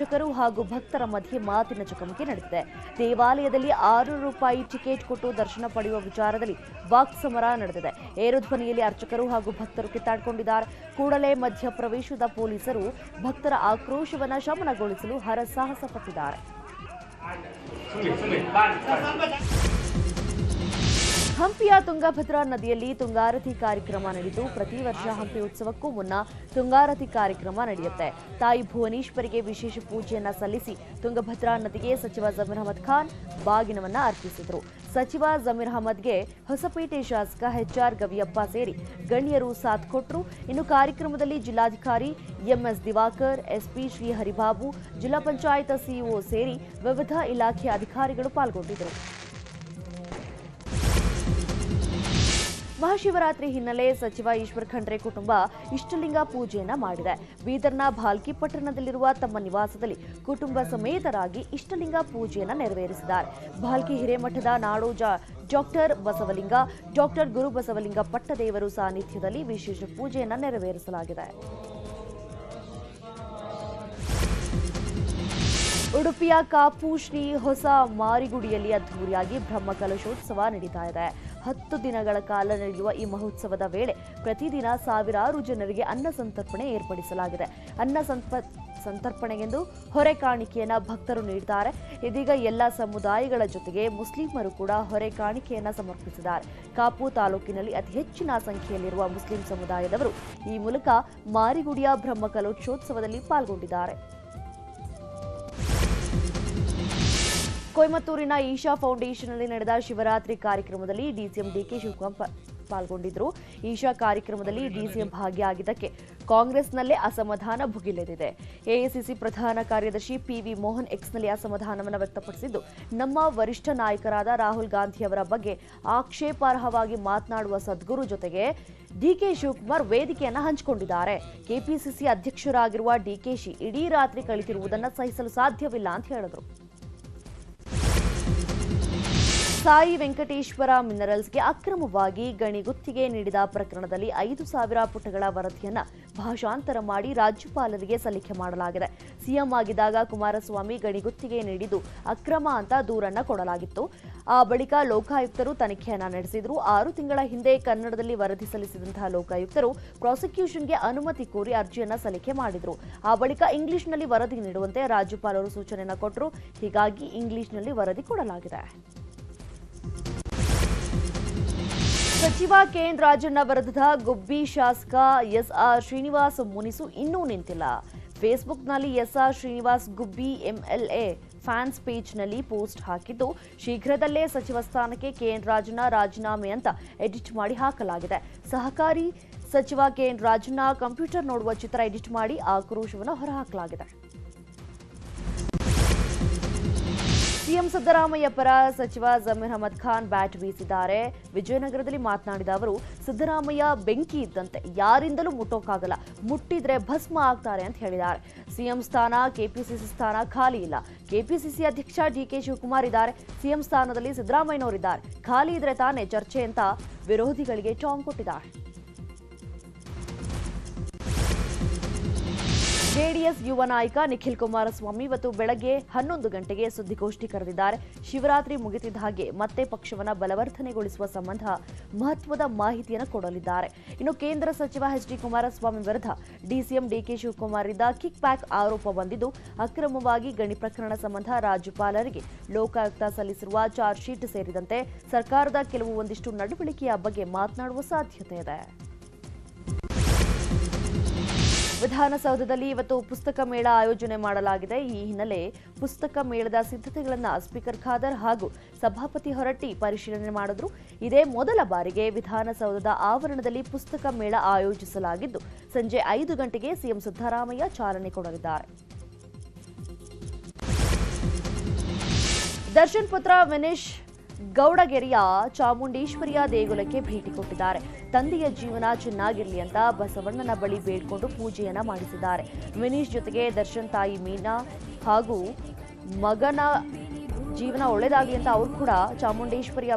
ಅರ್ಚಕರು ಹಾಗೂ ಭಕ್ತರ ಮಧ್ಯೆ ಮಾತಿನ ಚಕಮಕಿ ನಡೆದಿದೆ. ದೇವಾಲಯದಲ್ಲಿ ₹6 ಟಿಕೆಟ್ ಕೊಟ್ಟು ದರ್ಶನ ಪಡೆಯುವ ವಿಚಾರದಲ್ಲಿ ವಾಕ್ಸಮರ ನಡೆದಿದೆ. ಏರುಧ್ವನಿಯಲ್ಲಿ ಅರ್ಚಕರು ಹಾಗೂ ಭಕ್ತರು ಕಿತ್ತಾಡಿಕೊಂಡಿದ್ದಾರೆ. ಕೂಡಲೇ ಮಧ್ಯ ಪ್ರವೇಶದ ಪೊಲೀಸರು ಭಕ್ತರ ಆಕ್ರೋಶವನ್ನು ಶಮನಗೊಳಿಸಲು ಹರಸಾಹಸ ಪಟ್ಟಿದ್ದಾರೆ. ಹಂಪಿಯ ತುಂಗಭದ್ರಾ ನದಿಯಲ್ಲಿ ತುಂಗಾರತಿ ಕಾರ್ಯಕ್ರಮ ನಡೆಯಿತು. ಪ್ರತಿ ವರ್ಷ ಹಂಪಿ ಉತ್ಸವಕ್ಕೂ ಮುನ್ನ ತುಂಗಾರತಿ ಕಾರ್ಯಕ್ರಮ ನಡೆಯುತ್ತೆ. ತಾಯಿ ಭುವನೇಶ್ವರಿಗೆ ವಿಶೇಷ ಪೂಜೆಯನ್ನ ಸಲ್ಲಿಸಿ ತುಂಗಭದ್ರಾ ನದಿಗೆ ಸಚಿವ ಜಮೀರ್ ಅಹಮದ್ ಖಾನ್ ಬಾಗಿನವನ್ನ ಅರ್ಪಿಸಿದರು. ಸಚಿವ ಜಮೀರ್ ಅಹಮದ್ಗೆ ಹೊಸಪೇಟೆ ಶಾಸಕ HR ಗವಿಯಪ್ಪ ಸೇರಿ ಗಣ್ಯರು ಸಾಥ್ ಕೊಟ್ಟರು. ಇನ್ನು ಕಾರ್ಯಕ್ರಮದಲ್ಲಿ ಜಿಲ್ಲಾಧಿಕಾರಿ MS ದಿವಾಕರ್, SP ಶ್ರೀಹರಿಬಾಬು, ಜಿಲ್ಲಾ ಪಂಚಾಯತ್ CEO ಸೇರಿ ವಿವಿಧ ಇಲಾಖೆಯ ಅಧಿಕಾರಿಗಳು ಪಾಲ್ಗೊಂಡಿದ್ದರು. ಮಹಾಶಿವರಾತ್ರಿ ಹಿನ್ನೆಲೆ ಸಚಿವ ಈಶ್ವರ್ ಖಂಡ್ರೆ ಕುಟುಂಬ ಇಷ್ಟಲಿಂಗ ಪೂಜೆಯನ್ನ ಮಾಡಿದೆ. ಬೀದರ್ನ ಭಾಲ್ಕಿ ಪಟ್ಟಣದಲ್ಲಿರುವ ತಮ್ಮ ನಿವಾಸದಲ್ಲಿ ಕುಟುಂಬ ಸಮೇತರಾಗಿ ಇಷ್ಟಲಿಂಗ ಪೂಜೆಯನ್ನ ನೆರವೇರಿಸಿದ್ದಾರೆ. ಭಾಲ್ಕಿ ಹಿರೇಮಠದ ನಾಡೋಜ ಡಾಕ್ಟರ್ ಬಸವಲಿಂಗ, ಡಾಕ್ಟರ್ ಗುರುಬಸವಲಿಂಗ ಪಟ್ಟದೇವರು ಸಾನ್ನಿಧ್ಯದಲ್ಲಿ ವಿಶೇಷ ಪೂಜೆಯನ್ನ ನೆರವೇರಿಸಲಾಗಿದೆ. ಉಡುಪಿಯ ಕಾಪು ಶ್ರೀ ಹೊಸ ಮಾರಿಗುಡಿಯಲ್ಲಿ ಅದ್ದೂರಿಯಾಗಿ ಬ್ರಹ್ಮಕಲಶೋತ್ಸವ ನಡೀತಾ ಇದೆ. 10 ದಿನಗಳ ಕಾಲ ನಡೆಯುವ ಈ ಮಹೋತ್ಸವದ ವೇಳೆ ಪ್ರತಿದಿನ ಸಾವಿರಾರು ಜನರಿಗೆ ಅನ್ನ ಸಂತರ್ಪಣೆ ಏರ್ಪಡಿಸಲಾಗಿದೆ. ಅನ್ನ ಸಂತರ್ಪಣೆಗೆಂದು ಹೊರೆ ಕಾಣಿಕೆಯನ್ನ ಭಕ್ತರು ನೀಡಿದ್ದಾರೆ. ಇದೀಗ ಎಲ್ಲ ಸಮುದಾಯಗಳ ಜೊತೆಗೆ ಮುಸ್ಲಿಮರು ಕೂಡ ಹೊರೆ ಕಾಣಿಕೆಯನ್ನ ಸಮರ್ಪಿಸಿದ್ದಾರೆ. ಕಾಪು ತಾಲೂಕಿನಲ್ಲಿ ಅತಿ ಹೆಚ್ಚಿನ ಸಂಖ್ಯೆಯಲ್ಲಿರುವ ಮುಸ್ಲಿಂ ಸಮುದಾಯದವರು ಈ ಮೂಲಕ ಮಾರಿಗುಡಿಯ ಬ್ರಹ್ಮಕಲಶೋತ್ಸವದಲ್ಲಿ ಪಾಲ್ಗೊಂಡಿದ್ದಾರೆ. ಕೊಯಮತ್ತೂರಿನ ಈಶಾ ಫೌಂಡೇಶನ್ನಲ್ಲಿ ನಡೆದ ಶಿವರಾತ್ರಿ ಕಾರ್ಯಕ್ರಮದಲ್ಲಿ DCM DK ಶಿವಕುಮಾರ್ ಪಾಲ್ಗೊಂಡಿದ್ದರು. ಈಶಾ ಕಾರ್ಯಕ್ರಮದಲ್ಲಿ DCM ಭಾಗಿಯಾಗಿದ್ದಕ್ಕೆ ಕಾಂಗ್ರೆಸ್ನಲ್ಲೇ ಅಸಮಾಧಾನ ಭುಗಿಲೆದಿದೆ. AICC ಪ್ರಧಾನ ಕಾರ್ಯದರ್ಶಿ PV ಮೋಹನ್ ಎಕ್ಸ್ನಲ್ಲಿ ಅಸಮಾಧಾನವನ್ನು ವ್ಯಕ್ತಪಡಿಸಿದ್ದು, ನಮ್ಮ ವರಿಷ್ಠ ನಾಯಕರಾದ ರಾಹುಲ್ ಗಾಂಧಿ ಅವರ ಬಗ್ಗೆ ಆಕ್ಷೇಪಾರ್ಹವಾಗಿ ಮಾತನಾಡುವ ಸದ್ಗುರು ಜೊತೆಗೆ DK ಶಿವಕುಮಾರ್ ವೇದಿಕೆಯನ್ನು ಹಂಚಿಕೊಂಡಿದ್ದಾರೆ. KPCC ಅಧ್ಯಕ್ಷರಾಗಿರುವ DKಶಿ ಇಡೀ ರಾತ್ರಿ ಕಳೆದಿರುವುದನ್ನು ಸಹಿಸಲು ಸಾಧ್ಯವಿಲ್ಲ ಅಂತ ಹೇಳಿದರು. ಸಾಯಿ ವೆಂಕಟೇಶ್ವರ ಮಿನರಲ್ಸ್ಗೆ ಅಕ್ರಮವಾಗಿ ಗಣಿ ಗುತ್ತಿಗೆ ನೀಡಿದ ಪ್ರಕರಣದಲ್ಲಿ 5,000 ಪುಟಗಳ ವರದಿಯನ್ನು ಭಾಷಾಂತರ ಮಾಡಿ ರಾಜ್ಯಪಾಲರಿಗೆ ಸಲ್ಲಿಕೆ ಮಾಡಲಾಗಿದೆ. ಸಿಎಂ ಆಗಿದ್ದಾಗ ಕುಮಾರಸ್ವಾಮಿ ಗಣಿ ಗುತ್ತಿಗೆ ನೀಡಿದ್ದು ಅಕ್ರಮ ಅಂತ ದೂರನ್ನ ಕೊಡಲಾಗಿತ್ತು. ಆ ಬಳಿಕ ಲೋಕಾಯುಕ್ತರು ತನಿಖೆಯನ್ನ ನಡೆಸಿದ್ರು. 6 ತಿಂಗಳ ಹಿಂದೆ ಕನ್ನಡದಲ್ಲಿ ವರದಿ ಸಲ್ಲಿಸಿದಂತಹ ಲೋಕಾಯುಕ್ತರು ಪ್ರಾಸಿಕ್ಯೂಷನ್ಗೆ ಅನುಮತಿ ಕೋರಿ ಅರ್ಜಿಯನ್ನ ಸಲ್ಲಿಕೆ ಮಾಡಿದ್ರು. ಆ ಬಳಿಕ ಇಂಗ್ಲಿಷ್ನಲ್ಲಿ ವರದಿ ನೀಡುವಂತೆ ರಾಜ್ಯಪಾಲರು ಸೂಚನೆಯನ್ನ ಕೊಟ್ಟರು. ಹೀಗಾಗಿ ಇಂಗ್ಲಿಷ್ನಲ್ಲಿ ವರದಿ ಕೊಡಲಾಗಿದೆ. ಸಚಿವ KN ರಾಜಣ್ಣ ವಿರುದ್ಧದ ಗುಬ್ಬಿ ಶಾಸಕ SR ಶ್ರೀನಿವಾಸ್ ಮುನಿಸು ಇನ್ನೂ ನಿಂತಿಲ್ಲ. ಫೇಸ್ಬುಕ್ನಲ್ಲಿ SR ಶ್ರೀನಿವಾಸ್ ಗುಬ್ಬಿ MLA ಫ್ಯಾನ್ಸ್ ಪೇಜ್ನಲ್ಲಿ ಪೋಸ್ಟ್ ಹಾಕಿದ್ದು, ಶೀಘ್ರದಲ್ಲೇ ಸಚಿವ ಸ್ಥಾನಕ್ಕೆ KN ರಾಜಣ್ಣ ರಾಜೀನಾಮೆ ಅಂತ ಎಡಿಟ್ ಮಾಡಿ ಹಾಕಲಾಗಿದೆ. ಸಹಕಾರಿ ಸಚಿವ KN ರಾಜಣ್ಣ ಕಂಪ್ಯೂಟರ್ ನೋಡುವ ಚಿತ್ರ ಎಡಿಟ್ ಮಾಡಿ ಆಕ್ರೋಶವನ್ನು ಹೊರಹಾಕಲಾಗಿದೆ. ಸಿಎಂ ಸಿದ್ದರಾಮಯ್ಯ ಪರ ಸಚಿವ ಜಮೀರ್ ಅಹಮದ್ ಖಾನ್ ಬ್ಯಾಟ್ ಬೀಸಿದ್ದಾರೆ. ವಿಜಯನಗರದಲ್ಲಿ ಮಾತನಾಡಿದ ಅವರು, ಸಿದ್ದರಾಮಯ್ಯ ಬೆಂಕಿ ಇದ್ದಂತೆ, ಯಾರಿಂದಲೂ ಮುಟ್ಟೋಕ್ಕಾಗಲ್ಲ, ಮುಟ್ಟಿದ್ರೆ ಭಸ್ಮ ಆಗ್ತಾರೆ ಅಂತ ಹೇಳಿದ್ದಾರೆ. ಸಿಎಂ ಸ್ಥಾನ, KPCC ಸ್ಥಾನ ಖಾಲಿ ಇಲ್ಲ. KPCC ಅಧ್ಯಕ್ಷ DK ಶಿವಕುಮಾರ್ ಇದ್ದಾರೆ. ಸಿಎಂ ಸ್ಥಾನದಲ್ಲಿ ಸಿದ್ದರಾಮಯ್ಯನವರಿದ್ದಾರೆ. ಖಾಲಿ ಇದ್ರೆ ತಾನೇ ಚರ್ಚೆ ಅಂತ ವಿರೋಧಿಗಳಿಗೆ ಟಾಂಗ್ ಕೊಟ್ಟಿದ್ದಾರೆ. JDS ಯುವ ನಾಯಕ ನಿಖಿಲ್ ಕುಮಾರಸ್ವಾಮಿ ಇವತ್ತು ಬೆಳಗ್ಗೆ 11 ಗಂಟೆಗೆ ಸುದ್ದಿಗೋಷ್ಠಿ ಕರೆದಿದ್ದಾರೆ. ಶಿವರಾತ್ರಿ ಮುಗಿತಿದ್ದ ಹಾಗೆ ಮತ್ತೆ ಪಕ್ಷವನ್ನು ಬಲವರ್ಧನೆಗೊಳಿಸುವ ಸಂಬಂಧ ಮಹತ್ವದ ಮಾಹಿತಿಯನ್ನು ಕೊಡಲಿದ್ದಾರೆ. ಇನ್ನು ಕೇಂದ್ರ ಸಚಿವ HD ಕುಮಾರಸ್ವಾಮಿ ವಿರುದ್ಧ DCM DK ಶಿವಕುಮಾರ್‌ರಿಂದ ಕಿಕ್ ಬ್ಯಾಕ್ ಆರೋಪ ಬಂದಿದ್ದು, ಅಕ್ರಮವಾಗಿ ಗಣಿ ಪ್ರಕರಣ ಸಂಬಂಧ ರಾಜ್ಯಪಾಲರಿಗೆ ಲೋಕಾಯುಕ್ತ ಸಲ್ಲಿಸಿರುವ ಚಾರ್ಜ್ ಶೀಟ್ ಸೇರಿದಂತೆ ಸರ್ಕಾರದ ಕೆಲವು ಒಂದಿಷ್ಟು ನಡವಳಿಕೆಯ ಬಗ್ಗೆ ಮಾತನಾಡುವ ಸಾಧ್ಯತೆ ಇದೆ. ವಿಧಾನಸೌಧದಲ್ಲಿ ಇವತ್ತು ಪುಸ್ತಕ ಮೇಳ ಆಯೋಜನೆ ಮಾಡಲಾಗಿದೆ. ಈ ಹಿನ್ನೆಲೆ ಪುಸ್ತಕ ಮೇಳದ ಸಿದ್ಧತೆಗಳನ್ನು ಸ್ಪೀಕರ್ ಖಾದರ್ ಹಾಗೂ ಸಭಾಪತಿ ಹೊರಟ್ಟಿ ಪರಿಶೀಲನೆ ಮಾಡಿದ್ರು. ಇದೇ ಮೊದಲ ಬಾರಿಗೆ ವಿಧಾನಸೌಧದ ಆವರಣದಲ್ಲಿ ಪುಸ್ತಕ ಮೇಳ ಆಯೋಜಿಸಲಾಗಿದ್ದು, ಸಂಜೆ 5 ಗಂಟೆಗೆ ಸಿಎಂ ಸಿದ್ದರಾಮಯ್ಯ ಚಾಲನೆ ಕೊಡಲಿದ್ದಾರೆ. ದರ್ಶನ್ ಪುತ್ರ ವಿನೇಶ್ ಗೌಡಗೆರೆಯ ಚಾಮುಂಡೇಶ್ವರಿಯ ದೇಗುಲಕ್ಕೆ ಭೇಟಿ ಕೊಟ್ಟಿದ್ದಾರೆ. ತಂದೆಯ ಜೀವನ ಚೆನ್ನಾಗಿರಲಿ ಅಂತ ಬಸವಣ್ಣನ ಬಳಿ ಬೇಡ್ಕೊಂಡು ಪೂಜೆಯನ್ನ ಮಾಡಿಸಿದ್ದಾರೆ. ವಿನೀಶ್ ಜೊತೆಗೆ ದರ್ಶನ್ ತಾಯಿ ಮೀನಾ ಹಾಗೂ ಮಗನ ಜೀವನ ಒಳ್ಳೆಯದಾಗಲಿ ಅಂತ ಅವರು ಕೂಡ ಚಾಮುಂಡೇಶ್ವರಿಯ